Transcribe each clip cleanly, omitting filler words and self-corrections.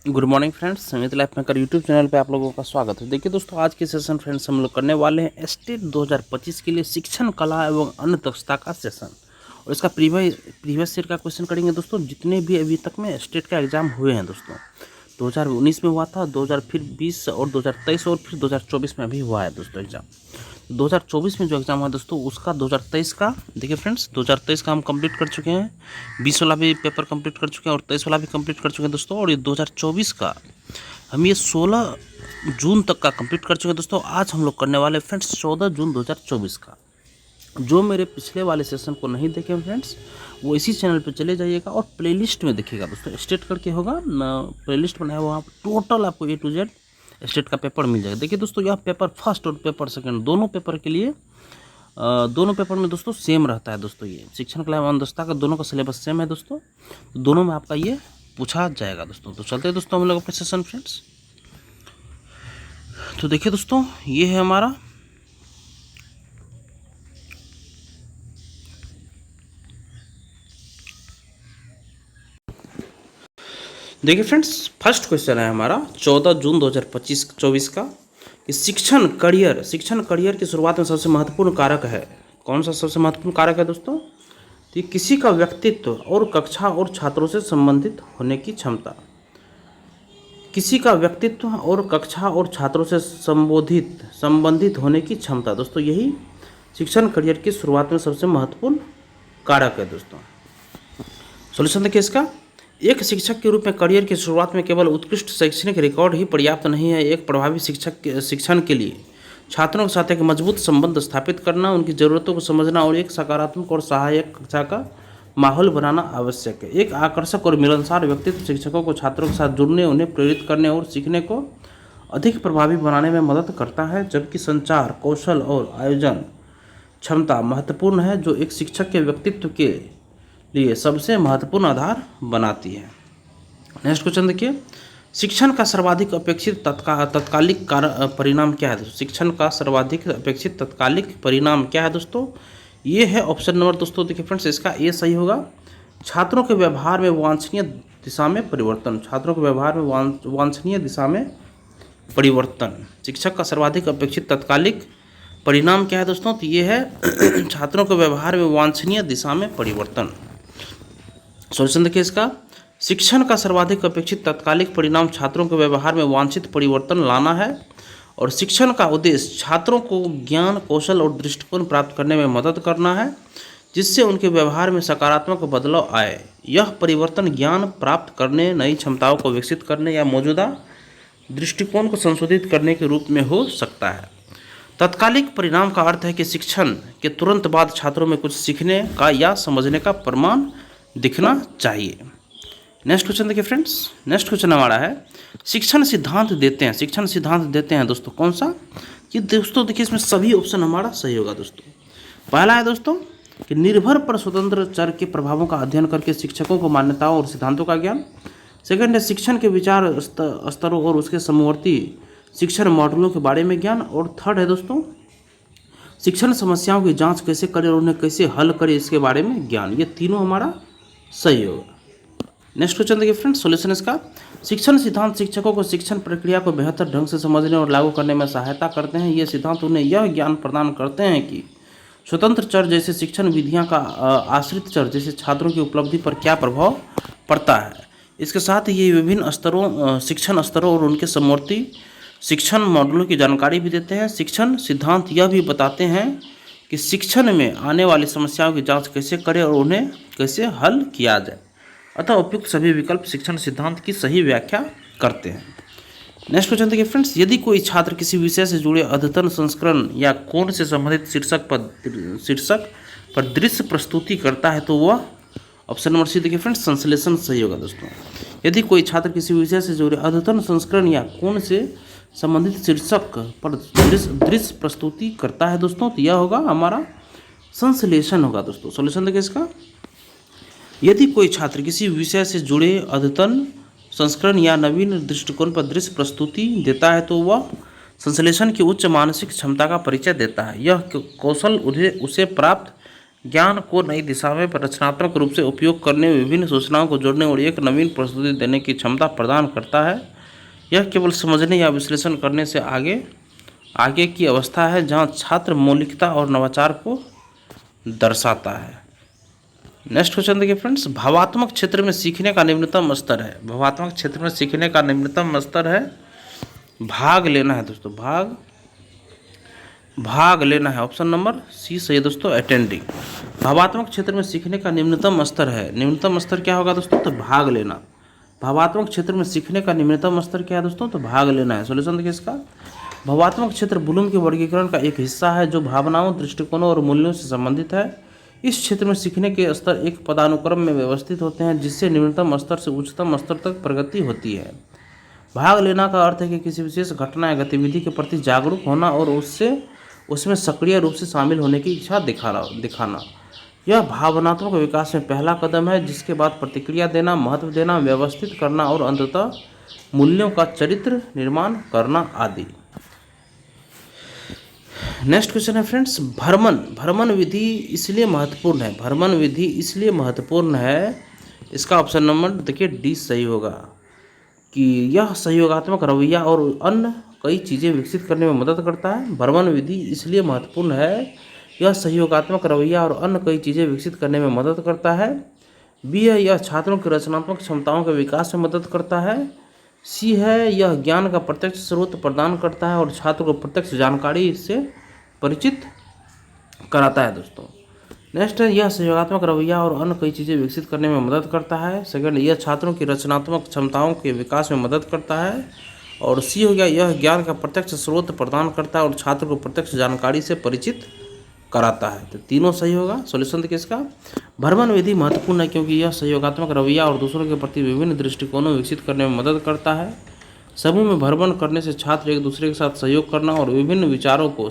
Good morning friends, समित life maker YouTube channel पे आप लोगों का स्वागत है। देखिए दोस्तों, आज के सेशन फ्रेंड्स हम लोग करने वाले हैं स्टेट 2025 के लिए शिक्षण कला एवं अन्य दक्षता का सेशन। और इसका प्रीवियस ईयर का क्वेश्चन करेंगे दोस्तों। जितने भी अभी तक में स्टेट का एग्जाम हुए हैं दोस्तों, 2019 में हुआ था, 2020 और 2023 और फिर 2024 में भी हुआ है दोस्तों एग्जाम। 2024 में जो एग्ज़ाम हुआ दोस्तों, उसका 2023 का देखिए फ्रेंड्स, 2023 का हम कंप्लीट कर चुके हैं। 20 वाला भी पेपर कंप्लीट कर चुके हैं और 23 वाला भी कंप्लीट कर चुके हैं दोस्तों। और ये 2024 का हम ये 16 जून तक का कंप्लीट कर चुके हैं दोस्तों। आज हम लोग करने वाले फ्रेंड्स 14 जून 2024 का। जो मेरे पिछले वाले सेशन को नहीं देखे फ्रेंड्स, वो इसी चैनल पे चले जाइएगा और प्लेलिस्ट में देखिएगा दोस्तों। स्टेट करके होगा प्लेलिस्ट बनाया हुआ, टोटल आपको A to Z स्टेट का पेपर मिल जाएगा। देखिए दोस्तों, यह पेपर फर्स्ट और पेपर सेकंड दोनों पेपर के लिए दोनों पेपर में दोस्तों सेम रहता है दोस्तों। ये शिक्षण कला एवं दक्षता का दोनों का सिलेबस सेम है दोस्तों। तो दोनों में आपका ये पूछा जाएगा दोस्तों। तो चलते हैं दोस्तों हम लोग अपने सेशन फ्रेंड्स। तो देखिए दोस्तों, ये है हमारा देखिए फ्रेंड्स, फर्स्ट क्वेश्चन है हमारा 14 जून 2025-24 का कि शिक्षण करियर की शुरुआत में सबसे महत्वपूर्ण कारक है। कौन सा सबसे महत्वपूर्ण कारक है दोस्तों? कि किसी का व्यक्तित्व और कक्षा और छात्रों से संबंधित होने की क्षमता। किसी का व्यक्तित्व और कक्षा और छात्रों से संबंधित होने की क्षमता दोस्तों, यही शिक्षण करियर की शुरुआत में सबसे महत्वपूर्ण कारक है दोस्तों। सॉल्यूशन देखिए इसका। एक शिक्षक के रूप में करियर की शुरुआत में केवल उत्कृष्ट शैक्षणिक रिकॉर्ड ही पर्याप्त नहीं है। एक प्रभावी शिक्षण के लिए छात्रों के साथ एक मजबूत संबंध स्थापित करना, उनकी ज़रूरतों को समझना और एक सकारात्मक और सहायक कक्षा का माहौल बनाना आवश्यक है। एक आकर्षक और मिलनसार व्यक्तित्व शिक्षकों को छात्रों के साथ जुड़ने, उन्हें प्रेरित करने और सीखने को अधिक प्रभावी बनाने में मदद करता है। जबकि संचार कौशल और आयोजन क्षमता महत्वपूर्ण है, जो एक शिक्षक के व्यक्तित्व के लिए सबसे महत्वपूर्ण आधार बनाती है। नेक्स्ट क्वेश्चन देखिए, शिक्षण का सर्वाधिक अपेक्षित तत्कालिक परिणाम क्या है? शिक्षण का सर्वाधिक अपेक्षित तत्कालिक परिणाम क्या है दोस्तों? ये है ऑप्शन नंबर दोस्तों। देखिए फ्रेंड्स, इसका ए सही होगा। छात्रों के व्यवहार में वांछनीय दिशा में परिवर्तन। छात्रों के व्यवहार में वांछनीय दिशा में परिवर्तन। शिक्षक का सर्वाधिक अपेक्षित तत्कालिक परिणाम क्या है दोस्तों? तो ये है छात्रों के व्यवहार में वांछनीय दिशा में परिवर्तन। सॉल्यूशन देखिए इसका। शिक्षण का सर्वाधिक अपेक्षित तात्कालिक परिणाम छात्रों के व्यवहार में वांछित परिवर्तन लाना है। और शिक्षण का उद्देश्य छात्रों को ज्ञान कौशल और दृष्टिकोण प्राप्त करने में मदद करना है, जिससे उनके व्यवहार में सकारात्मक बदलाव आए। यह परिवर्तन ज्ञान प्राप्त करने, नई क्षमताओं को विकसित करने या मौजूदा दृष्टिकोण को संशोधित करने के रूप में हो सकता है। तत्कालिक परिणाम का अर्थ है कि शिक्षण के तुरंत बाद छात्रों में कुछ सीखने का या समझने का प्रमाण दिखना चाहिए। नेक्स्ट क्वेश्चन देखिए फ्रेंड्स। नेक्स्ट क्वेश्चन हमारा है शिक्षण सिद्धांत देते हैं। शिक्षण सिद्धांत देते हैं दोस्तों कौन सा? कि दोस्तों देखिए, इसमें सभी ऑप्शन हमारा सही होगा दोस्तों। पहला है दोस्तों कि निर्भर पर स्वतंत्र चर के प्रभावों का अध्ययन करके शिक्षकों को मान्यताओं और सिद्धांतों का ज्ञान। सेकंड है शिक्षण के विचार स्तरों और उसके समवर्ती शिक्षण मॉडलों के बारे में ज्ञान। और थर्ड है दोस्तों शिक्षण समस्याओं की जांच कैसे करें और उन्हें कैसे हल करें, इसके बारे में ज्ञान। ये तीनों हमारा सही होगा। नेक्स्ट क्वेश्चन देखिए फ्रेंड्स, सॉल्यूशन इसका। शिक्षण सिद्धांत शिक्षकों को शिक्षण प्रक्रिया को बेहतर ढंग से समझने और लागू करने में सहायता करते हैं। ये सिद्धांत उन्हें यह ज्ञान प्रदान करते हैं कि स्वतंत्र चर जैसे शिक्षण विधियां का आश्रित चर जैसे छात्रों की उपलब्धि पर क्या प्रभाव पड़ता है। इसके साथ ही ये विभिन्न शिक्षण स्तरों और उनके समवर्ती शिक्षण मॉडलों की जानकारी भी देते हैं। शिक्षण सिद्धांत यह भी बताते हैं कि शिक्षण में आने वाली समस्याओं की जांच कैसे करें और उन्हें कैसे हल किया जाए। अतः उपयुक्त सभी विकल्प शिक्षण सिद्धांत की सही व्याख्या करते हैं। नेक्स्ट क्वेश्चन देखिए फ्रेंड्स, यदि कोई छात्र किसी विषय से जुड़े अद्यतन संस्करण या कोण से संबंधित शीर्षक पर दृश्य प्रस्तुति करता है तो वह ऑप्शन नंबर सी देखिए फ्रेंड्स, संश्लेषण सही होगा दोस्तों। यदि कोई छात्र किसी विषय से जुड़े अद्यतन संस्करण या कोण से संबंधित शीर्षक पर दृश्य प्रस्तुति करता है दोस्तों, तो यह होगा हमारा संश्लेषण होगा दोस्तों। सॉल्यूशन देखिए इसका। यदि कोई छात्र किसी विषय से जुड़े अद्यतन संस्करण या नवीन दृष्टिकोण पर दृश्य प्रस्तुति देता है तो वह संश्लेषण की उच्च मानसिक क्षमता का परिचय देता है। यह कौशल उसे प्राप्त ज्ञान को नई दिशा में रचनात्मक रूप से उपयोग करने, विभिन्न सूचनाओं को जोड़ने और एक नवीन प्रस्तुति देने की क्षमता प्रदान करता है। यह केवल समझने या विश्लेषण करने से आगे की अवस्था है जहाँ छात्र मौलिकता और नवाचार को दर्शाता है। नेक्स्ट क्वेश्चन देखिए फ्रेंड्स, भावात्मक क्षेत्र में सीखने का निम्नतम स्तर है। भावात्मक क्षेत्र में सीखने का निम्नतम स्तर है भाग लेना है दोस्तों, भाग लेना है। ऑप्शन नंबर सी सही है दोस्तों, अटेंडिंग। भावात्मक क्षेत्र में सीखने का निम्नतम स्तर है, निम्नतम स्तर क्या होगा दोस्तों, तो भाग लेना। भावात्मक क्षेत्र में सीखने का निम्नतम स्तर क्या है दोस्तों, तो भाग लेना है। सॉल्यूशन देखिए इसका, भावात्मक क्षेत्र ब्लूम के वर्गीकरण का एक हिस्सा है जो भावनाओं, दृष्टिकोणों और मूल्यों से संबंधित है। इस क्षेत्र में सीखने के स्तर एक पदानुक्रम में व्यवस्थित होते हैं जिससे निम्नतम स्तर से उच्चतम स्तर तक प्रगति होती है। भाग लेना का अर्थ है कि किसी विशेष घटना या गतिविधि के प्रति जागरूक होना और उसमें सक्रिय रूप से शामिल होने की इच्छा दिखाना। यह भावनात्मक विकास में पहला कदम है, जिसके बाद प्रतिक्रिया देना, महत्व देना, व्यवस्थित करना और अंततः मूल्यों का चरित्र निर्माण करना आदि। नेक्स्ट क्वेश्चन है फ्रेंड्स, भ्रमण विधि इसलिए महत्वपूर्ण है। भ्रमण विधि इसलिए महत्वपूर्ण है, इसका ऑप्शन नंबर देखिए डी सही होगा कि यह सहयोगात्मक रवैया और अन्य कई चीज़ें विकसित करने में मदद करता है। भ्रमण विधि इसलिए महत्वपूर्ण है, यह सहयोगात्मक रवैया और अन्य कई चीज़ें विकसित करने में मदद करता है। बी है, यह छात्रों की रचनात्मक क्षमताओं के विकास में मदद करता है। सी है, यह ज्ञान का प्रत्यक्ष स्रोत प्रदान करता है और छात्र को प्रत्यक्ष जानकारी से परिचित कराता है दोस्तों। नेक्स्ट है, यह सहयोगात्मक रवैया और अन्य कई चीज़ें विकसित करने में मदद करता है। सेकंड, यह छात्रों की रचनात्मक क्षमताओं के विकास में मदद करता है। और सी हो गया, यह ज्ञान का प्रत्यक्ष स्रोत प्रदान करता है और छात्र को प्रत्यक्ष जानकारी से परिचित कराता है। तो तीनों सही होगा। सॉल्यूशन देखिए इसका, भ्रमण विधि महत्वपूर्ण है क्योंकि यह सहयोगात्मक रवैया और दूसरों के प्रति विभिन्न दृष्टिकोणों विकसित करने में मदद करता है। समूह में भ्रमण करने से छात्र एक दूसरे के साथ सहयोग करना और विभिन्न विचारों को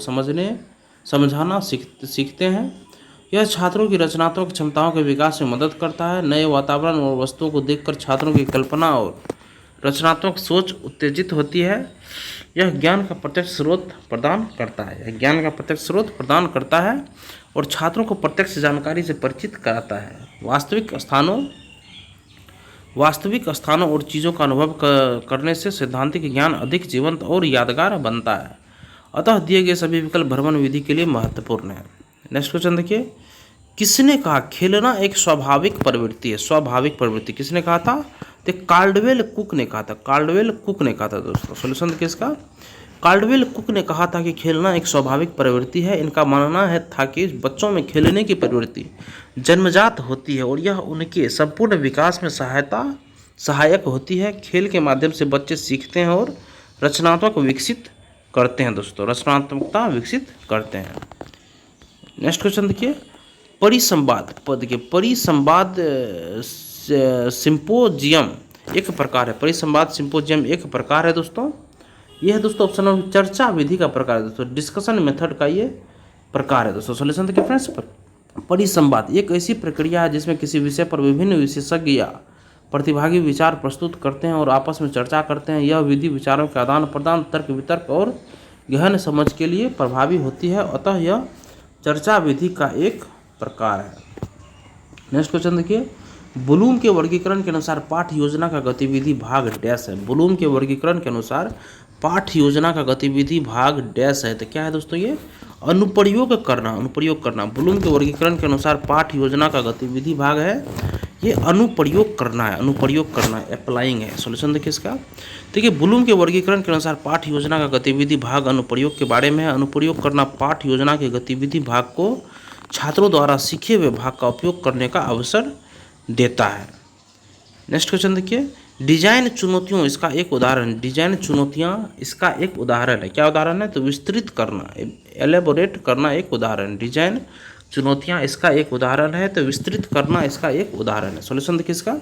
समझाना सीखते हैं। यह छात्रों की रचनात्मक क्षमताओं के विकास में मदद करता है। नए वातावरण और वस्तुओं को देखकर छात्रों की कल्पना और रचनात्मक सोच उत्तेजित होती है। यह ज्ञान का प्रत्यक्ष स्रोत प्रदान करता है। यह ज्ञान का प्रत्यक्ष स्रोत प्रदान करता है और छात्रों को प्रत्यक्ष जानकारी से परिचित कराता है। वास्तविक स्थानों और चीज़ों का अनुभव करने से सैद्धांतिक ज्ञान अधिक जीवंत और यादगार बनता है। अतः दिए गए सभी विकल्प भ्रमण विधि के लिए महत्वपूर्ण है। नेक्स्ट क्वेश्चन देखिए, किसने कहा खेलना एक स्वाभाविक प्रवृत्ति है। स्वाभाविक प्रवृत्ति किसने कहा था, तो काल्डवेल कुक ने कहा था। काल्डवेल कुक ने कहा था दोस्तों। सॉल्यूशन देखिए इसका, काल्डवेल कुक ने कहा था कि खेलना एक स्वाभाविक प्रवृत्ति है। इनका मानना था कि बच्चों में खेलने की प्रवृत्ति जन्मजात होती है और यह उनके संपूर्ण विकास में सहायक होती है। खेल के माध्यम से बच्चे सीखते हैं और रचनात्मकता विकसित करते हैं दोस्तों, रचनात्मकता विकसित करते हैं। नेक्स्ट क्वेश्चन देखिए, परिसंवाद सिंपोजियम एक प्रकार है। परिसंवाद सिंपोजियम एक प्रकार है दोस्तों। यह है दोस्तों ऑप्शन नंबर, चर्चा विधि का प्रकार है दोस्तों, डिस्कशन मेथड का ये प्रकार है दोस्तों। सॉल्यूशन देखिए फ्रेंड्स, परिसंवाद एक ऐसी प्रक्रिया है जिसमें किसी विषय पर विभिन्न विशेषज्ञ या प्रतिभागी विचार प्रस्तुत करते हैं और आपस में चर्चा करते हैं। यह विधि विचारों के आदान प्रदान, तर्क वितर्क और गहन समझ के लिए प्रभावी होती है, अतः यह चर्चा विधि का एक प्रकार है। नेक्स्ट क्वेश्चन देखिए, ब्लूम के वर्गीकरण के अनुसार पाठ्य योजना का गतिविधि भाग डैश है। ब्लूम के वर्गीकरण के अनुसार पाठ्य योजना का गतिविधि भाग डैश है। तो क्या है दोस्तों, ये अनुप्रयोग करना। ब्लूम के वर्गीकरण के अनुसार पाठ्य योजना का गतिविधि भाग है, ये अनुप्रयोग करना है, अप्लाइंग है। सॉल्यूशन देखिए इसका, देखिए ब्लूम के वर्गीकरण के अनुसार पाठ्य योजना का गतिविधि भाग अनुप्रयोग के बारे में है। अनुप्रयोग करना पाठ्य योजना के गतिविधि भाग को छात्रों द्वारा सीखे हुए भाग का उपयोग करने का अवसर देता है। नेक्स्ट क्वेश्चन देखिए, डिजाइन चुनौतियों इसका एक उदाहरण। डिजाइन चुनौतियाँ इसका एक उदाहरण है। क्या उदाहरण है, तो विस्तृत करना, एलेबोरेट करना एक उदाहरण। डिजाइन चुनौतियाँ इसका एक उदाहरण है, तो विस्तृत करना इसका एक उदाहरण है। सॉल्यूशन देखिए इसका,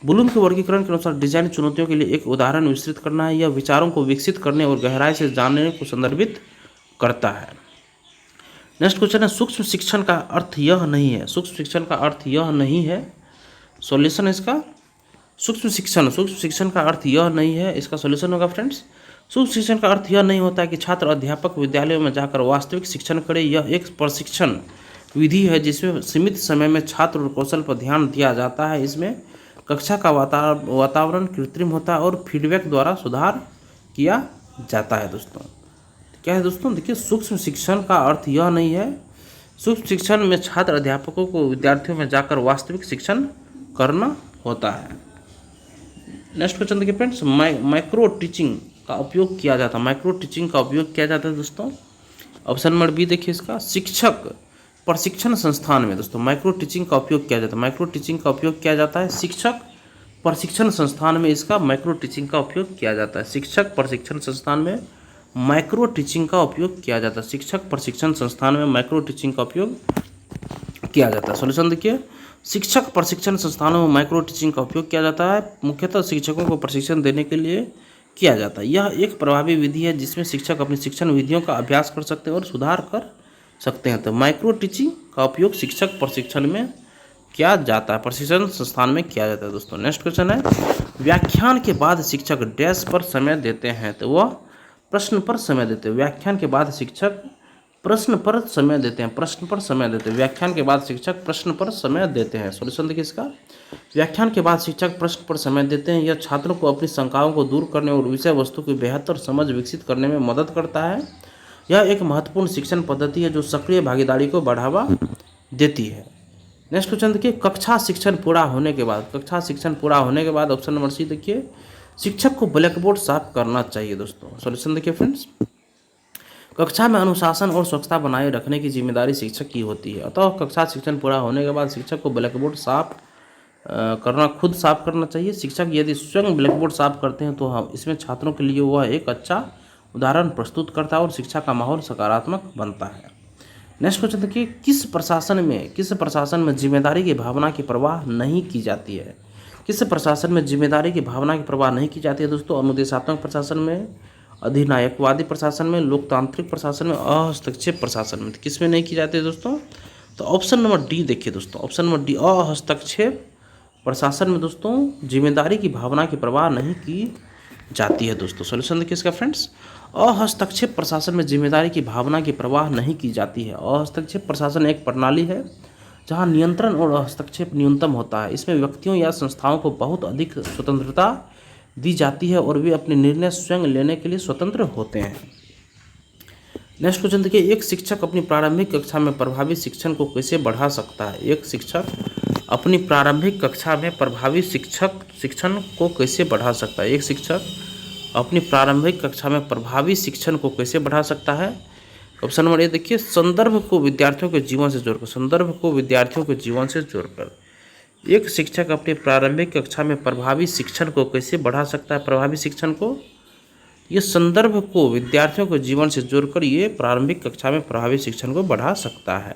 ब्लूम के वर्गीकरण के अनुसार डिजाइन चुनौतियों के लिए एक उदाहरण विस्तृत करना है। यह विचारों को विकसित करने और गहराई से जानने को संदर्भित करता है। नेक्स्ट क्वेश्चन है, सूक्ष्म शिक्षण का अर्थ यह नहीं है। सूक्ष्म शिक्षण का अर्थ यह नहीं है। सॉल्यूशन इसका, सूक्ष्म शिक्षण का अर्थ यह नहीं है। इसका सॉल्यूशन होगा फ्रेंड्स, सूक्ष्म शिक्षण का अर्थ यह नहीं होता है कि छात्र अध्यापक विद्यालयों में जाकर वास्तविक शिक्षण करे। यह एक प्रशिक्षण विधि है जिसमें सीमित समय में छात्र और कौशल पर ध्यान दिया जाता है। इसमें कक्षा का वातावरण कृत्रिम होता है और फीडबैक द्वारा सुधार किया जाता है दोस्तों। क्या है दोस्तों, देखिए सूक्ष्म शिक्षण का अर्थ यह नहीं है, सूक्ष्म शिक्षण में छात्र अध्यापकों को विद्यार्थियों में जाकर वास्तविक शिक्षण करना होता है। नेक्स्ट क्वेश्चन देखिए फ्रेंड्स, माइक्रो टीचिंग का उपयोग किया जाता है। माइक्रो टीचिंग का उपयोग किया जाता है दोस्तों। ऑप्शन नंबर बी देखिए इसका, शिक्षक प्रशिक्षण संस्थान में दोस्तों माइक्रो टीचिंग का उपयोग किया जाता है। माइक्रो टीचिंग का उपयोग किया जाता है शिक्षक प्रशिक्षण संस्थान में, इसका माइक्रो टीचिंग का उपयोग किया जाता है। शिक्षक प्रशिक्षण संस्थान में माइक्रो टीचिंग का उपयोग किया जाता है। शिक्षक प्रशिक्षण संस्थान में माइक्रो टीचिंग का उपयोग किया जाता है। सॉल्यूशन देखिए, शिक्षक प्रशिक्षण संस्थानों में माइक्रो टीचिंग का उपयोग किया जाता है, मुख्यतः शिक्षकों को प्रशिक्षण देने के लिए किया जाता है। यह एक प्रभावी विधि है जिसमें शिक्षक अपनी शिक्षण विधियों का अभ्यास कर सकते हैं और सुधार कर सकते हैं। तो माइक्रो टीचिंग का उपयोग शिक्षक प्रशिक्षण में किया जाता है, प्रशिक्षण संस्थान में किया जाता है दोस्तों। नेक्स्ट क्वेश्चन है, व्याख्यान के बाद शिक्षक डैश पर समय देते हैं, तो वह प्रश्न पर समय देते हैं। व्याख्यान के बाद शिक्षक प्रश्न पर समय देते हैं, प्रश्न पर समय देते हैं। व्याख्यान के बाद शिक्षक प्रश्न पर समय देते हैं। सॉल्यूशन देखिए इसका, व्याख्यान के बाद शिक्षक प्रश्न पर समय देते हैं। यह छात्रों को अपनी शंकाओं को दूर करने और विषय वस्तु की बेहतर समझ विकसित करने में मदद करता है। यह एक महत्वपूर्ण शिक्षण पद्धति है जो सक्रिय भागीदारी को बढ़ावा देती है। नेक्स्ट क्वेश्चन देखिए, कक्षा शिक्षण पूरा होने के बाद, कक्षा शिक्षण पूरा होने के बाद ऑप्शन नंबर सी देखिए, शिक्षक को ब्लैक बोर्ड साफ करना चाहिए दोस्तों। सॉल्यूशन देखिए फ्रेंड्स, कक्षा में अनुशासन और स्वच्छता बनाए रखने की जिम्मेदारी शिक्षक की होती है। अतः कक्षा शिक्षण पूरा होने के बाद शिक्षक को ब्लैक बोर्ड साफ करना, खुद साफ करना चाहिए। शिक्षक यदि स्वयं ब्लैक बोर्ड साफ करते हैं तो हम इसमें छात्रों के लिए वह एक अच्छा उदाहरण प्रस्तुत करता है और शिक्षा का माहौल सकारात्मक बनता है। नेक्स्ट क्वेश्चन देखिए, किस प्रशासन में जिम्मेदारी की भावना की परवाह नहीं की जाती है। किस प्रशासन में जिम्मेदारी की भावना की परवाह नहीं की जाती है दोस्तों? अनुदेशात्मक प्रशासन में, अधिनायकवादी प्रशासन में, लोकतांत्रिक प्रशासन में, अहस्तक्षेप प्रशासन में। किस में नहीं की जाती है दोस्तों? तो ऑप्शन नंबर डी देखिए दोस्तों, ऑप्शन नंबर डी, अहस्तक्षेप प्रशासन में दोस्तों जिम्मेदारी की भावना की परवाह नहीं की जाती है दोस्तों। सॉल्यूशन देखिए इसका फ्रेंड्स, अहस्तक्षेप प्रशासन में जिम्मेदारी की भावना की परवाह नहीं की जाती है। अहस्तक्षेप प्रशासन एक प्रणाली है जहां नियंत्रण और हस्तक्षेप न्यूनतम होता है। इसमें व्यक्तियों या संस्थाओं को बहुत अधिक स्वतंत्रता दी जाती है और वे अपने निर्णय स्वयं लेने के लिए स्वतंत्र होते हैं। नेक्स्ट क्वेश्चन देखिए, एक शिक्षक अपनी प्रारंभिक कक्षा में प्रभावी शिक्षण को कैसे बढ़ा सकता है। एक शिक्षक अपनी प्रारंभिक कक्षा में प्रभावी शिक्षण को कैसे बढ़ा सकता है। एक शिक्षक अपनी प्रारंभिक कक्षा में प्रभावी शिक्षण को कैसे बढ़ा सकता है? ऑप्शन नंबर ए देखिए, संदर्भ को विद्यार्थियों के जीवन से जोड़कर, संदर्भ को विद्यार्थियों के जीवन से जोड़कर। एक शिक्षक अपनी प्रारंभिक कक्षा में प्रभावी शिक्षण को कैसे बढ़ा सकता है? प्रभावी शिक्षण को ये संदर्भ को विद्यार्थियों के जीवन से जोड़कर ये प्रारंभिक कक्षा में प्रभावी शिक्षण को बढ़ा सकता है।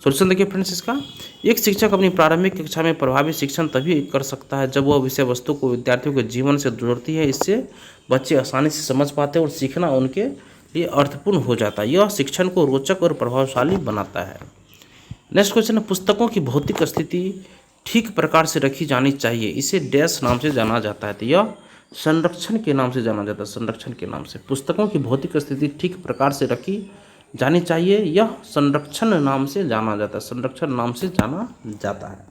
सॉल्यूशन देखिए फ्रेंड्स इसका, एक शिक्षक अपनी प्रारंभिक कक्षा में प्रभावी शिक्षण तभी कर सकता है जब वह विषय वस्तु को विद्यार्थियों के जीवन से जोड़ती है। इससे बच्चे आसानी से समझ पाते हैं और सीखना उनके लिए अर्थपूर्ण हो जाता है। यह शिक्षण को रोचक और प्रभावशाली बनाता है। नेक्स्ट क्वेश्चन है, पुस्तकों की भौतिक स्थिति ठीक प्रकार से रखी जानी चाहिए, इसे डैश नाम से जाना जाता है। तो यह संरक्षण के नाम से जाना जाता है। संरक्षण के नाम से पुस्तकों की भौतिक स्थिति ठीक प्रकार से रखी जानी चाहिए, यह संरक्षण नाम से जाना जाता है। संरक्षण नाम से जाना जाता है।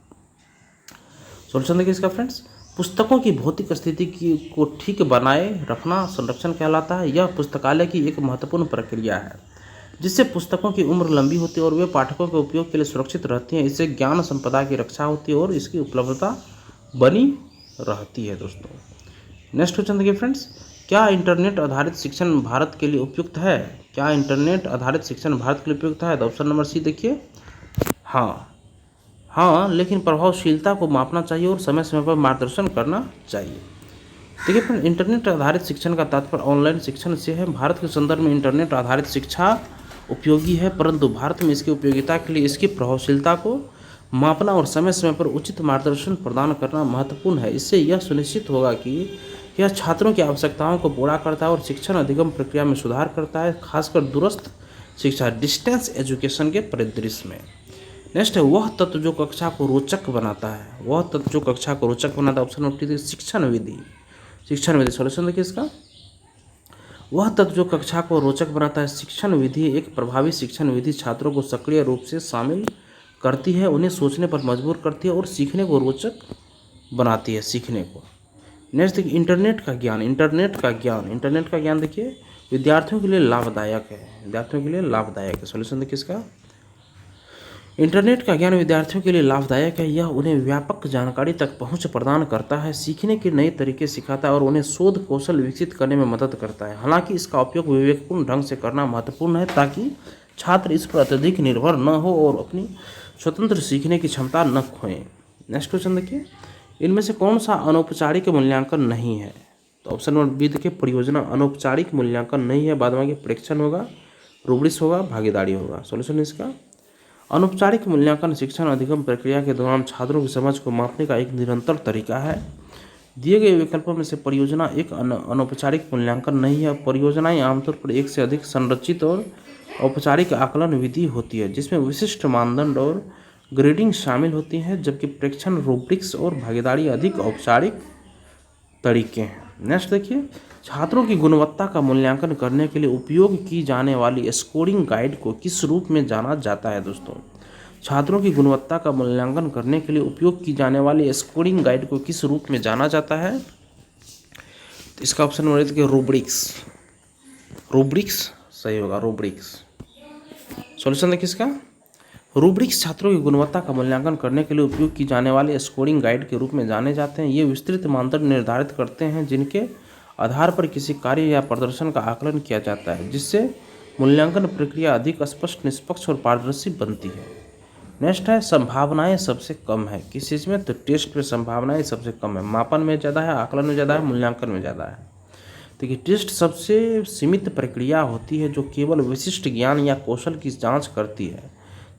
सॉल्यूशन देखिए इसका फ्रेंड्स, पुस्तकों की भौतिक स्थिति को ठीक बनाए रखना संरक्षण कहलाता है। यह पुस्तकालय की एक महत्वपूर्ण प्रक्रिया है जिससे पुस्तकों की उम्र लंबी होती है और वे पाठकों के उपयोग के लिए सुरक्षित रहती हैं। इससे ज्ञान संपदा की रक्षा होती है और इसकी उपलब्धता बनी रहती है दोस्तों। नेक्स्ट क्वेश्चन देखिए फ्रेंड्स, क्या इंटरनेट आधारित शिक्षण भारत के लिए उपयुक्त है? क्या इंटरनेट आधारित शिक्षण भारत के लिए उपयुक्त है? तो ऑप्शन नंबर सी देखिए, हाँ, लेकिन प्रभावशीलता को मापना चाहिए और समय समय पर मार्गदर्शन करना चाहिए। देखिए फ्रेंड, इंटरनेट आधारित शिक्षण का तात्पर्य ऑनलाइन शिक्षण से है। भारत के संदर्भ में इंटरनेट आधारित शिक्षा उपयोगी है, परंतु भारत में इसकी उपयोगिता के लिए इसकी प्रभावशीलता को मापना और समय समय पर उचित मार्गदर्शन प्रदान करना महत्वपूर्ण है। इससे यह सुनिश्चित होगा कि यह छात्रों की आवश्यकताओं को पूरा करता है और शिक्षण अधिगम प्रक्रिया में सुधार करता है, खासकर दूरस्थ शिक्षा डिस्टेंस एजुकेशन के परिदृश्य में। नेक्स्ट है, वह तत्व जो कक्षा को रोचक बनाता है। वह तत्व जो कक्षा को रोचक बनाता है, ऑप्शन नंबर डी, शिक्षण विधि। शिक्षण विधि। सॉल्यूशन देखिए इसका, वह तत्व जो कक्षा को रोचक बनाता है। शिक्षण विधि, एक प्रभावी शिक्षण विधि छात्रों को सक्रिय रूप से शामिल करती है, उन्हें सोचने पर मजबूर करती है और सीखने को रोचक बनाती है, सीखने को। नेक्स्ट देखिए इंटरनेट का ज्ञान। इंटरनेट का ज्ञान देखिए विद्यार्थियों के लिए लाभदायक है, विद्यार्थियों के लिए लाभदायक है। सॉल्यूशन देखिए इसका, इंटरनेट का ज्ञान विद्यार्थियों के लिए लाभदायक है। यह उन्हें व्यापक जानकारी तक पहुंच प्रदान करता है, सीखने के नए तरीके सिखाता है और उन्हें शोध कौशल विकसित करने में मदद करता है। हालांकि इसका उपयोग विवेकपूर्ण ढंग से करना महत्वपूर्ण है, ताकि छात्र इस पर अत्यधिक निर्भर न हो और अपनी स्वतंत्र सीखने की क्षमता न खोएं। नेक्स्ट क्वेश्चन देखिए, इनमें से कौन सा अनौपचारिक मूल्यांकन नहीं है? तो ऑप्शन नंबर बी देखिए, परियोजना अनौपचारिक मूल्यांकन नहीं है। बाद में परीक्षण होगा, रूब्रिक्स होगा, भागीदारी होगा। सॉल्यूशन इसका, अनौपचारिक मूल्यांकन शिक्षण अधिगम प्रक्रिया के दौरान छात्रों की समझ को मापने का एक निरंतर तरीका है। दिए गए विकल्पों में से परियोजना एक अनौपचारिक मूल्यांकन नहीं है। परियोजनाएं आमतौर पर एक से अधिक संरचित और औपचारिक आकलन विधि होती है, जिसमें विशिष्ट मानदंड और ग्रेडिंग शामिल होती हैं, जबकि परीक्षण, रूब्रिक्स और भागीदारी अधिक औपचारिक तरीके हैं। नेक्स्ट देखिए, छात्रों की गुणवत्ता का मूल्यांकन करने के लिए उपयोग की जाने वाली स्कोरिंग गाइड को किस रूप में जाना जाता है? दोस्तों, छात्रों की गुणवत्ता का मूल्यांकन करने के लिए उपयोग की जाने वाली स्कोरिंग गाइड को किस रूप में जाना जाता है? तो इसका ऑप्शन नंबर देखिए, रूब्रिक्स। रूब्रिक्स सही होगा, रूब्रिक्स। सॉल्यूशन देखिए इसका, रूब्रिक्स छात्रों की गुणवत्ता का मूल्यांकन करने के लिए उपयोग की जाने वाले स्कोरिंग गाइड के रूप में जाने जाते हैं। ये विस्तृत मानदंड निर्धारित करते हैं, जिनके आधार पर किसी कार्य या प्रदर्शन का आकलन किया जाता है, जिससे मूल्यांकन प्रक्रिया अधिक स्पष्ट, निष्पक्ष और पारदर्शी बनती है। नेक्स्ट है, संभावनाएं सबसे कम है। किस चीज़ में? तो टेस्ट में संभावनाएं सबसे कम है। मापन में ज़्यादा है, आकलन में ज़्यादा है, मूल्यांकन में ज़्यादा है। देखिए, टेस्ट सबसे सीमित प्रक्रिया होती है जो केवल विशिष्ट ज्ञान या कौशल की जाँच करती है,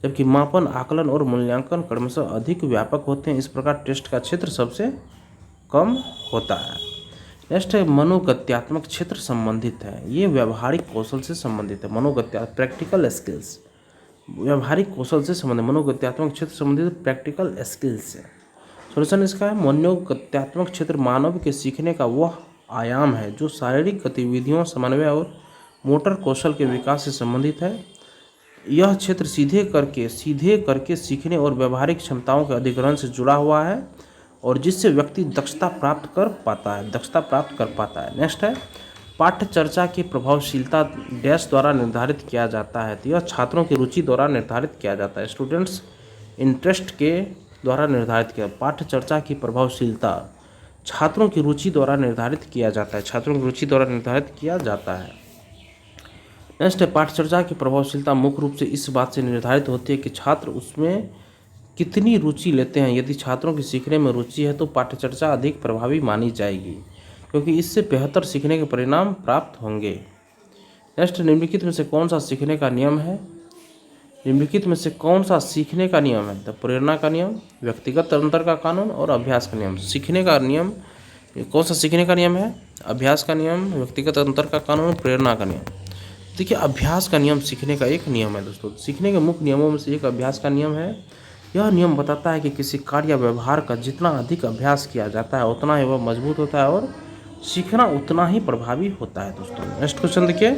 जबकि मापन, आकलन और मूल्यांकन क्रमशः अधिक व्यापक होते हैं। इस प्रकार टेस्ट का क्षेत्र सबसे कम होता है। नेक्स्ट है, मनोगत्यात्मक क्षेत्र संबंधित है। ये व्यवहारिक कौशल से संबंधित है। प्रैक्टिकल स्किल्स, व्यवहारिक कौशल से संबंधित। मनोगत्यात्मक क्षेत्र संबंधित प्रैक्टिकल स्किल्स से। सॉल्यूशन इसका है, मनोगत्यात्मक क्षेत्र मानव के सीखने का वह आयाम है जो शारीरिक गतिविधियों, समन्वय और मोटर कौशल के विकास से संबंधित है। यह क्षेत्र सीधे करके सीखने और व्यवहारिक क्षमताओं के अधिग्रहण से जुड़ा हुआ है और जिससे व्यक्ति दक्षता प्राप्त कर पाता है। नेक्स्ट है, पाठ्य चर्चा की प्रभावशीलता डैश द्वारा निर्धारित किया जाता है। तो यह छात्रों की रुचि द्वारा निर्धारित किया जाता है, स्टूडेंट्स इंटरेस्ट के द्वारा निर्धारित किया। पाठ्य चर्चा की प्रभावशीलता छात्रों की रुचि द्वारा निर्धारित किया जाता है। नेक्स्ट है, पाठचर्चा की प्रभावशीलता मुख्य रूप से इस बात से निर्धारित होती है कि छात्र उसमें कितनी रुचि लेते हैं। यदि छात्रों की सीखने में रुचि है तो पाठचर्चा अधिक प्रभावी मानी जाएगी, क्योंकि इससे बेहतर सीखने के परिणाम प्राप्त होंगे। नेक्स्ट, निम्नलिखित में से कौन सा सीखने का नियम है? तो प्रेरणा का नियम, व्यक्तिगत अंतर का कानून और अभ्यास का नियम। सीखने का नियम कौन सा सीखने का नियम है? अभ्यास का नियम, व्यक्तिगत अंतर का कानून, प्रेरणा का नियम। देखिए, अभ्यास का नियम सीखने का एक नियम है दोस्तों। सीखने के मुख्य नियमों में से एक अभ्यास का नियम है। यह नियम बताता है कि किसी कार्य या व्यवहार का जितना अधिक अभ्यास किया जाता है उतना ही वह मजबूत होता है और सीखना उतना ही प्रभावी होता है दोस्तों। नेक्स्ट क्वेश्चन देखिए,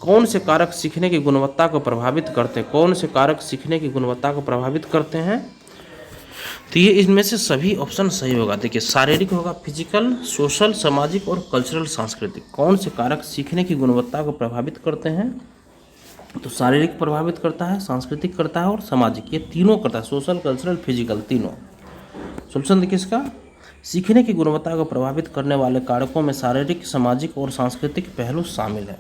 कौन से कारक सीखने की गुणवत्ता को प्रभावित करते हैं? तो ये इनमें से सभी ऑप्शन सही होगा। देखिए, शारीरिक होगा, फिजिकल, सोशल, सामाजिक और कल्चरल, सांस्कृतिक। कौन से कारक सीखने की गुणवत्ता को प्रभावित करते हैं? तो शारीरिक प्रभावित करता है, सांस्कृतिक करता है और सामाजिक, ये तीनों करता है। सोशल, कल्चरल, फिजिकल, तीनों। सॉल्यूशन देखिए इसका, सीखने की गुणवत्ता को प्रभावित करने वाले कारकों में शारीरिक, सामाजिक और सांस्कृतिक पहलू शामिल है।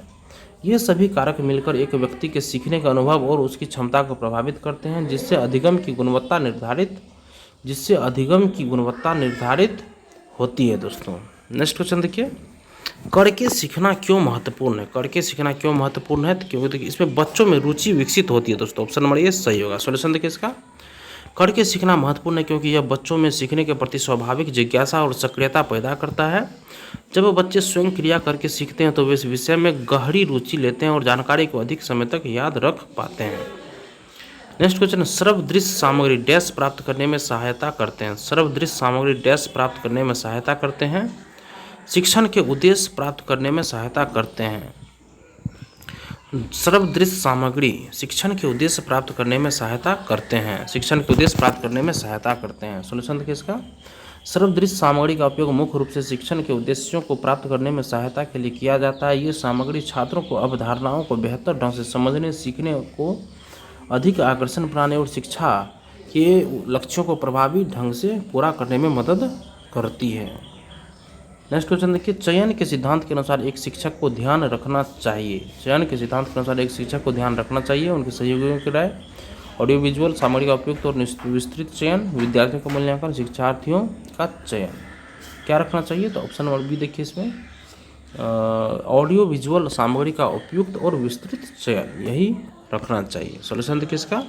ये सभी कारक मिलकर एक व्यक्ति के सीखने का अनुभव और उसकी क्षमता को प्रभावित करते हैं, जिससे अधिगम की गुणवत्ता निर्धारित होती है दोस्तों। नेक्स्ट क्वेश्चन देखिए, करके सीखना क्यों महत्वपूर्ण है? तो क्योंकि देखिए इसमें बच्चों में रुचि विकसित होती है दोस्तों। ऑप्शन नंबर ए सही होगा। सॉल्यूशन देखिए इसका, करके सीखना महत्वपूर्ण है क्योंकि यह बच्चों में सीखने के प्रति स्वाभाविक जिज्ञासा और सक्रियता पैदा करता है। जब बच्चे स्वयं क्रिया करके सीखते हैं तो वे इस विषय में गहरी रुचि लेते हैं और जानकारी को अधिक समय तक याद रख पाते हैं। नेक्स्ट क्वेश्चन, सर्वदृश्य सामग्री डैश प्राप्त करने में सहायता करते हैं। शिक्षण के उद्देश्य प्राप्त करने में सहायता करते हैं। सर्वदृश्य सामग्री शिक्षण के उद्देश्य प्राप्त करने में सहायता करते हैं। शिक्षण के उद्देश्य प्राप्त करने में सहायता करते हैं। सॉल्यूशन देखिए इसका, सर्वदृश्य सामग्री का उपयोग मुख्य रूप से शिक्षण के उद्देश्यों को प्राप्त करने में सहायता के लिए किया जाता है। ये सामग्री छात्रों को अवधारणाओं को बेहतर ढंग से समझने, सीखने को अधिक आकर्षण बनाने और शिक्षा के लक्ष्यों को प्रभावी ढंग से पूरा करने में मदद करती है। नेक्स्ट क्वेश्चन देखिए, चयन के सिद्धांत के अनुसार एक शिक्षक को ध्यान रखना चाहिए। चयन के सिद्धांत के अनुसार एक शिक्षक को ध्यान रखना चाहिए उनके सहयोगियों की राय, ऑडियो विजुअल सामग्री का उपयुक्त और विस्तृत चयन, विद्यार्थियों का मूल्यांकन, शिक्षार्थियों का चयन। क्या रखना चाहिए? तो ऑप्शन नंबर बी देखिए इसमें, ऑडियो विजुअल सामग्री का उपयुक्त और विस्तृत चयन, यही रखना चाहिए। सॉल्यूशन देखिए इसका,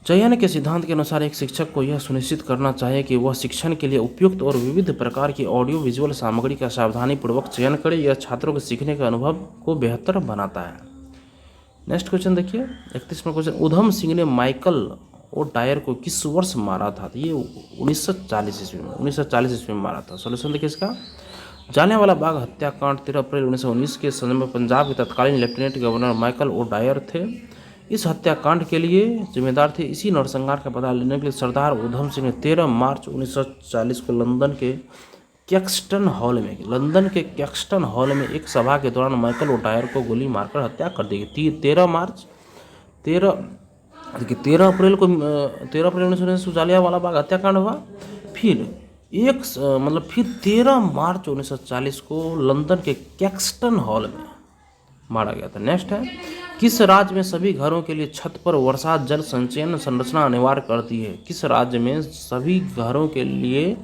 चयन के सिद्धांत के अनुसार एक शिक्षक को यह सुनिश्चित करना चाहिए कि वह शिक्षण के लिए उपयुक्त और विविध प्रकार की ऑडियो विजुअल सामग्री का सावधानीपूर्वक चयन करे। यह छात्रों के सीखने के अनुभव को बेहतर बनाता है। नेक्स्ट क्वेश्चन देखिए, 31वां क्वेश्चन, उधम सिंह ने माइकल और डायर को किस वर्ष मारा था? तो ये 1940 ईस्वी में 1940 ईस्वी में मारा था। सॉल्यूशन देखिए इसका, जलियांवाला बाग हत्याकांड 13 अप्रैल 1919 के समय में पंजाब के तत्कालीन lieutenant governor Michael O Dwyer थे। इस हत्याकांड के लिए जिम्मेदार थे। इसी नरसंहार का पता लेने के लिए सरदार उधम सिंह ने 13 मार्च 1940 को लंदन के कैक्सटन हॉल में एक सभा के दौरान माइकल और डायर को गोली मारकर हत्या कर दी गई। 13 अप्रैल 1919 जलियांवाला बाग हत्याकांड हुआ। फिर 13 मार्च 1940 को लंदन के कैक्सटन हॉल में मारा गया था। नेक्स्ट है, किस राज्य में सभी घरों के लिए छत पर वर्षा जल संचयन संरचना अनिवार्य करती है? किस राज्य में सभी घरों के लिए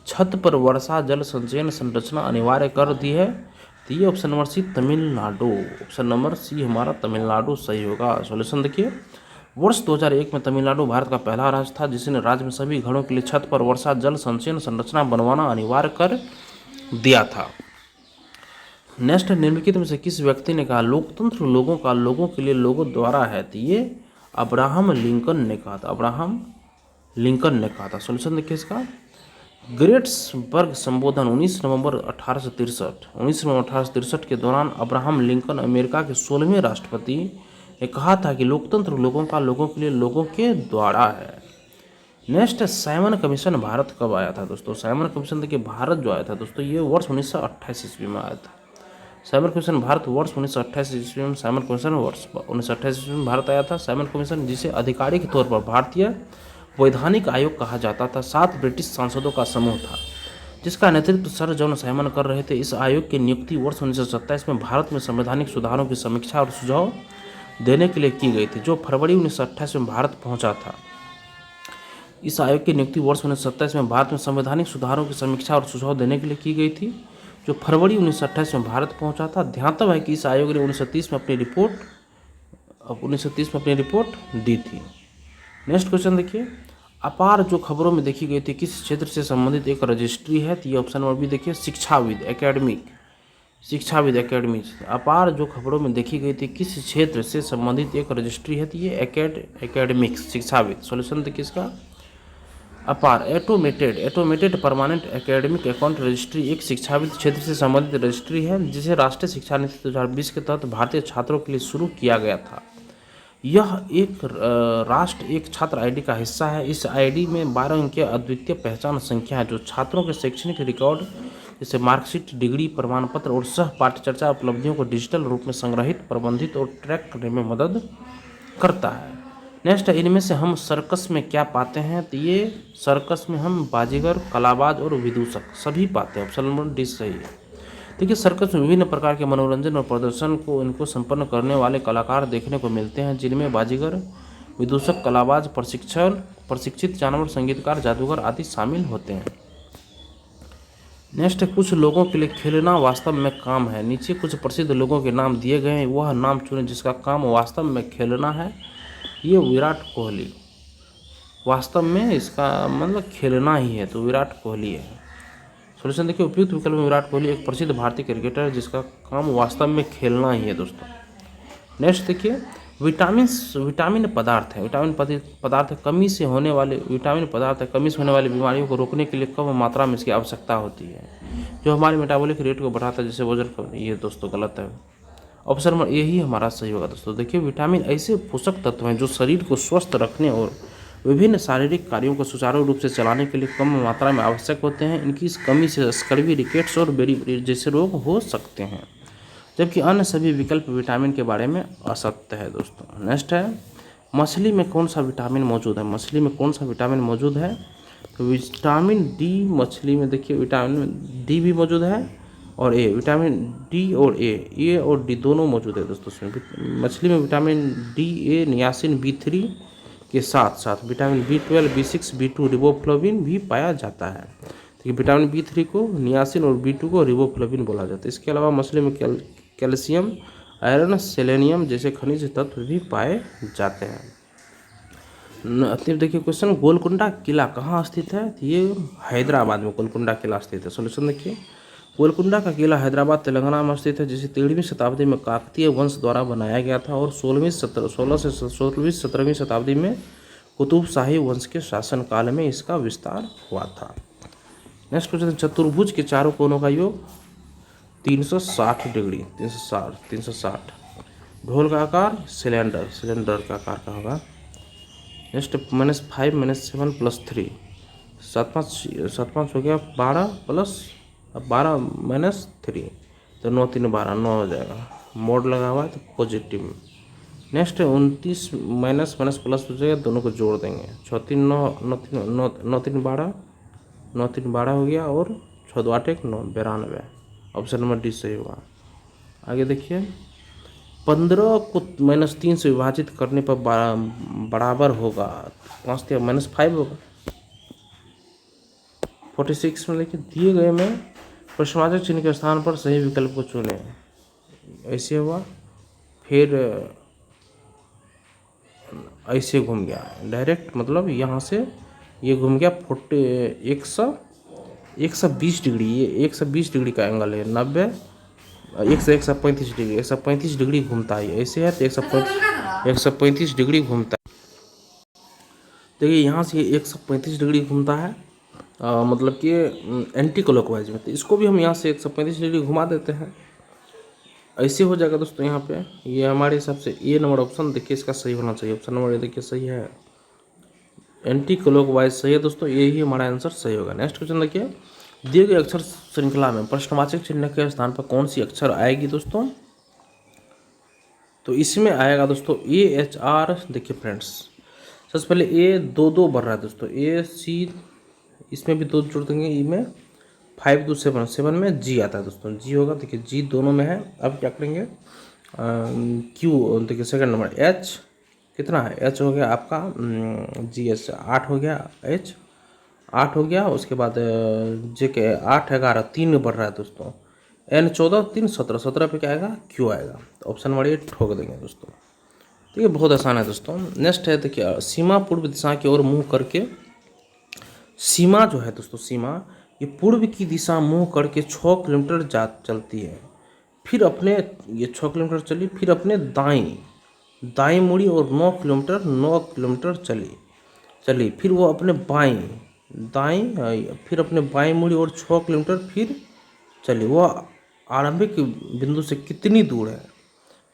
छत पर वर्षा जल संचयन संरचना अनिवार्य कर दी है? तो ये option number C Tamil Nadu. Option number C हमारा तमिलनाडु सही होगा। सॉल्यूशन देखिए, वर्ष 2001 में तमिलनाडु भारत का पहला राज्य था जिसने राज्य में सभी घरों के लिए छत पर वर्षा जल संचयन संरचना बनवाना अनिवार्य कर दिया था। नेक्स्ट, निम्नलिखित में से किस व्यक्ति ने कहा लोकतंत्र लोगों का लोगों के लिए लोगों द्वारा है? तो ये अब्राहम लिंकन ने कहा था। सॉल्यूशन देखिए इसका, गेटिसबर्ग संबोधन 19 नवंबर 1863 के दौरान अब्राहम लिंकन अमेरिका के 16वें राष्ट्रपति ने कहा था कि लोकतंत्र लोगों का लोगों के लिए लोगों के द्वारा है। नेक्स्ट, साइमन कमीशन भारत कब आया था दोस्तों? साइमन कमीशन देखिए भारत जो आया था दोस्तों, ये वर्ष 1928 ईस्वी में आया था। साइमन कमीशन भारत वर्ष 1928 ईस्वी में साइमन कमीशन वर्ष 1928 ईस्वी में भारत आया था। साइमन कमीशन, जिसे आधिकारिक तौर पर भारतीय वैधानिक आयोग कहा जाता था, 7 ब्रिटिश सांसदों का समूह था जिसका नेतृत्व सर जॉन साइमन कर रहे थे। इस आयोग की नियुक्ति वर्ष 1927 में भारत में संवैधानिक सुधारों की समीक्षा और सुझाव देने के लिए की गई थी, जो फरवरी 1928 में भारत पहुंचा था। इस आयोग की नियुक्ति वर्ष 1927 में भारत में संवैधानिक सुधारों की समीक्षा और सुझाव देने के लिए की गई थी, जो फरवरी 1928 में भारत पहुंचा था। ध्यातव्य है कि इस आयोग ने 1930 में अपनी रिपोर्ट दी थी। नेक्स्ट क्वेश्चन देखिए, अपार जो खबरों में देखी गई थी किस क्षेत्र से संबंधित एक रजिस्ट्री है? तो ये ऑप्शन नंबर बी देखिए, शिक्षाविद एकेडमी। अपार जो खबरों में देखी गई थी किस क्षेत्र से संबंधित एक रजिस्ट्री है? तो ये एकेडमिक्स शिक्षाविद। सॉल्यूशन देखिए इसका, अपार automated permanent academic account registry एक शिक्षाविद क्षेत्र से संबंधित रजिस्ट्री है जिसे राष्ट्रीय शिक्षा नीति 2020 के तहत भारतीय छात्रों के लिए शुरू किया गया था। यह एक छात्र आईडी का हिस्सा है। इस आईडी में 12 अंक की अद्वितीय पहचान संख्या है जो छात्रों के शैक्षणिक रिकॉर्ड जैसे मार्कशीट, डिग्री, प्रमाण पत्र और सह पाठ्यचर्चा उपलब्धियों को डिजिटल रूप में संग्रहित, प्रबंधित और ट्रैक करने में मदद करता है। नेक्स्ट, इनमें से हम सर्कस में क्या पाते हैं? तो ये सर्कस में हम बाजीगर, कलाबाज और विदूषक सभी पाते हैं। ऑप्शन नंबर डी सही है। देखिए, सर्कस में विभिन्न प्रकार के मनोरंजन और प्रदर्शन को इनको संपन्न करने वाले कलाकार देखने को मिलते हैं, जिनमें बाजीगर, विदूषक, कलाबाज, प्रशिक्षित जानवर, संगीतकार, जादूगर आदि शामिल होते हैं। नेक्स्ट, कुछ लोगों के लिए खेलना वास्तव में काम है। नीचे कुछ प्रसिद्ध लोगों के नाम दिए गए हैं, वह नाम चुनें जिसका काम वास्तव में खेलना है। ये विराट कोहली, वास्तव में इसका मतलब खेलना ही है, तो विराट कोहली है। सॉल्यूशन देखिए, उपयुक्त विकल्प में विराट कोहली एक प्रसिद्ध भारतीय क्रिकेटर है जिसका काम वास्तव में खेलना ही है दोस्तों। नेक्स्ट देखिए, विटामिन पदार्थ हैं। पदार्थ कमी से होने वाले बीमारियों को रोकने के लिए कम मात्रा में इसकी आवश्यकता होती है, जो हमारे मेटाबॉलिक रेट को बढ़ाता है, जैसे वजन कम। ये दोस्तों गलत है। ऑप्शन नंबर यही हमारा सही होगा दोस्तों। देखिए, विटामिन ऐसे पोषक तत्व हैं जो शरीर को स्वस्थ रखने और विभिन्न शारीरिक कार्यों को सुचारू रूप से चलाने के लिए कम मात्रा में आवश्यक होते हैं। इनकी इस कमी से स्कर्वी, रिकेट्स और बेरी जैसे रोग हो सकते हैं, जबकि अन्य सभी विकल्प विटामिन के बारे में असत्य है दोस्तों। नेक्स्ट है, मछली में कौन सा विटामिन मौजूद है? मछली में कौन सा विटामिन मौजूद है? तो विटामिन डी मछली में, देखिए विटामिन डी भी मौजूद है और ए, विटामिन डी और ए और डी दोनों मौजूद है दोस्तों। इसमें मछली में विटामिन डी, ए, नियासिन, B3 के साथ साथ vitamin B12, B6, B2, riboflavin भी पाया जाता है। देखिए, विटामिन B3 को नियासिन और B2 को रिबोफ्लाविन बोला जाता है। इसके अलावा मछली में कैल्शियम, आयरन, सेलेनियम जैसे खनिज तत्व भी पाए जाते हैं। देखिए क्वेश्चन, गोलकुंडा किला कहाँ स्थित है? ये हैदराबाद में गोलकुंडा किला स्थित है। सोल्यूशन देखिए, गोलकुंडा का किला हैदराबाद तेलंगाना में स्थित है, जिसे 13वीं शताब्दी में काकतीय वंश द्वारा बनाया गया था और 16वीं 17वीं शताब्दी में कुतुब शाही वंश के शासनकाल में इसका विस्तार हुआ था। नेक्स्ट क्वेश्चन, चतुर्भुज के चारों कोनों का योग 360 डिग्री। 360। ढोल का आकार सिलेंडर का आकार का होगा। नेक्स्ट, -5 -7 + 3, 7 5 हो गया 12 प्लस 12 -3, तो 9 3 12, 9 हो जाएगा। मोड लगा हुआ है तो पॉजिटिव। नेक्स्ट है 29 माइनस प्लस हो जाएगा, दोनों को जोड़ देंगे। 6 3 9 9 3 12, 9 3 12 हो गया और 6 2 8 1 9, 92। ऑप्शन नंबर डी सही होगा। आगे देखिए, 15 को -3 से विभाजित करने पर बराबर होगा 5 -5 होगा 46 में। देखिए, दिए गए में प्रश्नवाचक चिन्ह के स्थान पर सही विकल्प को चुनें। ऐसे हुआ, फिर ऐसे घूम गया डायरेक्ट, मतलब यहाँ से ये घूम गया 120 डिग्री। ये 120 डिग्री का एंगल है। 90 135 डिग्री, 135 डिग्री घूमता है। ऐसे है तो 135 डिग्री घूमता है। देखिए, यहाँ से 135 डिग्री घूमता है, मतलब कि एंटी क्लॉकवाइज में। तो इसको भी हम यहाँ से 135 डिग्री घुमा देते हैं। ऐसे हो जाएगा दोस्तों। यहाँ पे ये हमारे हिसाब से ए नंबर ऑप्शन देखिए इसका सही होना चाहिए। ऑप्शन नंबर ए देखिए सही है, एंटी क्लॉकवाइज सही है दोस्तों। यही हमारा आंसर सही होगा। नेक्स्ट क्वेश्चन देखिए, दिए गए अक्षर श्रृंखला में प्रश्नवाचक चिन्ह के स्थान पर कौन सी अक्षर आएगी दोस्तों? तो इसमें आएगा दोस्तों AHR। देखिए फ्रेंड्स, सबसे पहले ए 2 2 बढ़ रहा है दोस्तों, AC, इसमें भी 2 जोड़ देंगे। ई में 5 2 7, 7 में G आता है दोस्तों, G होगा। देखिए G दोनों में है। अब क्या करेंगे, Q देखिए सेकंड नंबर, H कितना है? H हो गया आपका GH 8 हो गया, H 8 हो गया। उसके बाद J के 8 11 3 बढ़ रहा है दोस्तों, N 14 3 17, 17 पे क्या आएगा? Q आएगा। तो ऑप्शन नंबर ये ठोक देंगे दोस्तों। तो ये बहुत आसान है दोस्तों। नेक्स्ट है देखिए, सीमा पूर्व दिशा की ओर मुँह करके, सीमा जो है दोस्तों, सीमा ये पूर्व की दिशा मुँह करके 6 किलोमीटर चलती है। फिर अपने ये 6 किलोमीटर चली, फिर अपने दाएं मुड़ी और 9 किलोमीटर चली। फिर वो अपने फिर अपने बाएं मुड़ी और 6 किलोमीटर फिर चली। वो आरंभिक बिंदु से कितनी दूर है?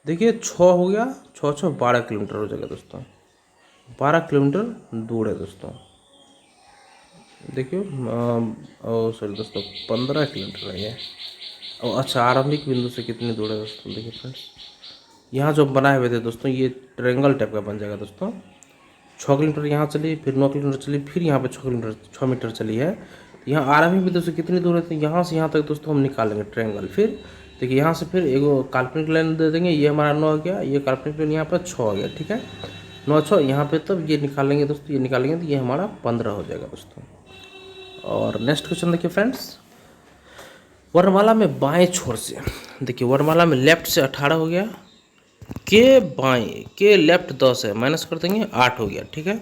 देखिए 6 हो गया, 6 6 12 किलोमीटर हो जाएगा दोस्तों। 12 किलोमीटर दूर है दोस्तों। देखिए सॉरी दोस्तों, 15 किलोमीटर है ये। अच्छा, आरंभिक बिंदु से कितनी दूर है दोस्तों? देखिए फ्रेंड्स, यहाँ जो बनाए हुए थे दोस्तों, ये ट्रायंगल टाइप का बन जाएगा दोस्तों। 6 किलोमीटर यहाँ चली, फिर 9 किलोमीटर चली, फिर यहाँ पे 6 मीटर चली है। तो यहाँ आरंभिक बिंदु से कितनी दूर है? तो यहाँ से यहाँ तक दोस्तों हम निकालेंगे ट्रायंगल। फिर देखिए यहाँ से फिर एगो काल्पनिक लाइन दे देंगे। ये हमारा 9 हो गया, ये काल्पनिक लाइन यहाँ पर 6 हो गया, ठीक है। 9 6 यहाँ पे, तब ये निकालेंगे दोस्तों, ये निकालेंगे तो ये हमारा 15 हो जाएगा दोस्तों। और नेक्स्ट क्वेश्चन देखिए फ्रेंड्स, वर्णमाला में बाएं छोर से, देखिए वर्णमाला में लेफ्ट से 18 हो गया, के बाएं के लेफ्ट 10 है, माइनस कर देंगे 8 हो गया, ठीक है।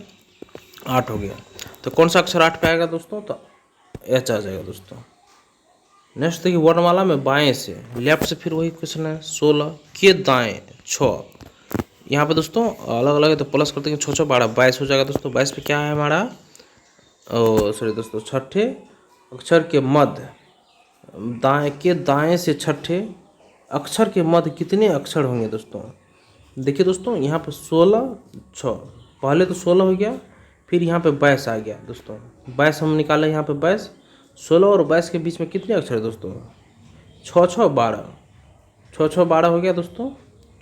8 हो गया, तो कौन सा अक्षर 8 पे आएगा दोस्तों? तो H आ जाएगा दोस्तों। नेक्स्ट देखिए, वर्णमाला में बाएं से, लेफ्ट से फिर वही क्वेश्चन है 16, के दाएं 6, यहाँ पे दोस्तों अलग अलग है तो प्लस करते हैं, 6 6 12 22 हो जाएगा दोस्तों। 22 पे क्या है हमारा, ओ सॉरी दोस्तों, छठे अक्षर के मध्य, दाएं से छठे अक्षर के मध्य कितने अक्षर होंगे दोस्तों। देखिए दोस्तों यहाँ पे 16 6, पहले तो 16 हो गया, फिर यहाँ पे 22 आ गया दोस्तों। 22 हम निकाले यहाँ पे 22, 16 और 22 के बीच में कितने अक्षर है दोस्तों, 6 6 12, 6 6 12 हो गया दोस्तों।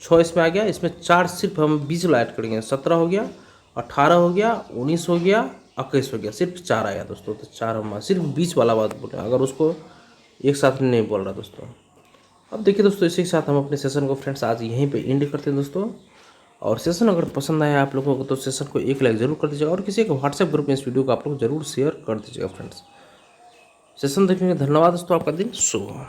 6 इसमें आ गया, इसमें 4 सिर्फ हम 20 वाला ऐड करेंगे, 17 हो गया, 18 हो गया, 19 हो गया, 21 हो गया, सिर्फ 4 आया दोस्तों। तो 4 हम सिर्फ 20 वाला बात बोल रहे हैं, अगर उसको एक साथ नहीं बोल रहा दोस्तों। अब देखिए दोस्तों, इसी के साथ हम अपने सेशन को फ्रेंड्स आज यहीं पे एंड करते हैं दोस्तों। और सेशन अगर पसंद आया आप लोगों को तो सेशन को एक लाइक जरूर कर दीजिएगा, और किसी एक व्हाट्सएप ग्रुप में इस वीडियो को आप लोग जरूर शेयर कर दीजिएगा फ्रेंड्स। सेशन देखने के लिए धन्यवाद दोस्तों, आपका दिन शुभ हो।